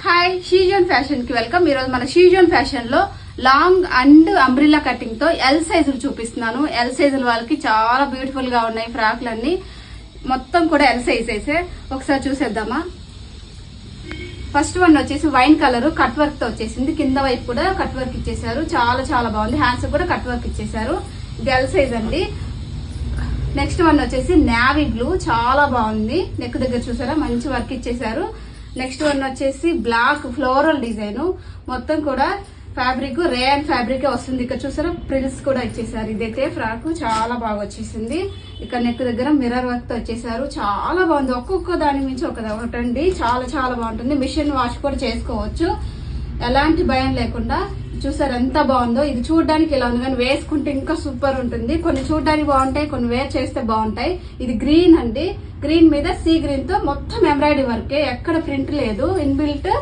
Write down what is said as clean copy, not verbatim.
Hi, షీజోన్ fashion కి welcome. ఈరోజు మన షీజోన్ ఫ్యాషన్ లో లాంగ్ అండ్ అంబ్రిల్లా కటింగ్ తో ఎల్ సైజులు చూపిస్తున్నాను. ఎల్ సైజుల వాళ్ళకి చాలా బ్యూటిఫుల్ గా ఉన్నాయి ఫ్రాక్లన్నీ. మొత్తం కూడా ఎల్ సైజెసే. ఒకసారి చూసేద్దామా. ఫస్ట్ వన్ వచ్చేసి వైన్ కలర్ కట్ వర్క్ తో వచ్చేసింది. కింద వైపు కూడా కట్ వర్క్ ఇచ్చేసారు. చాలా చాలా బాగుంది. హ్యాండ్స్ కూడా కట్ వర్క్ ఇచ్చేసారు. ఇది ఎల్ సైజ్ అండి. నెక్స్ట్ వన్ వచ్చేసి నావీ బ్లూ, చాలా బాగుంది. నెక్ దగ్గర చూసారా మంచి వర్క్ ఇచ్చేసారు. నెక్స్ట్ వన్ వచ్చేసి బ్లాక్ ఫ్లోరల్ డిజైన్, మొత్తం కూడా ఫ్యాబ్రిక్ రేయన్ ఫ్యాబ్రిక్ వస్తుంది. ఇక్కడ చూసారా ప్రిల్స్ కూడా ఇచ్చేసారు. ఇదైతే ఫ్రాక్ చాలా బాగా వచ్చేసింది. ఇక్కడ నెక్ దగ్గర మిర్రర్ వర్క్ తో వచ్చేసారు. చాలా బాగుంది. ఒక్కొక్క దాని మించి ఒకటండి. చాలా చాలా బాగుంటుంది. మిషన్ వాష్ కూడా చేసుకోవచ్చు, ఎలాంటి భయం లేకుండా. చూసారు ఎంత బాగుందో. ఇది చూడడానికి ఇలా ఉంది కానీ వేసుకుంటే ఇంకా సూపర్ ఉంటుంది. కొన్ని చూడడానికి బాగుంటాయి, కొన్ని వేర్ చేస్తే బాగుంటాయి. ఇది గ్రీన్ అండి. గ్రీన్ మీద సీ గ్రీన్ తో మొత్తం ఎంబ్రాయిడరీ వర్క్, ఎక్కడ ప్రింట్ లేదు. ఇన్బిల్ట్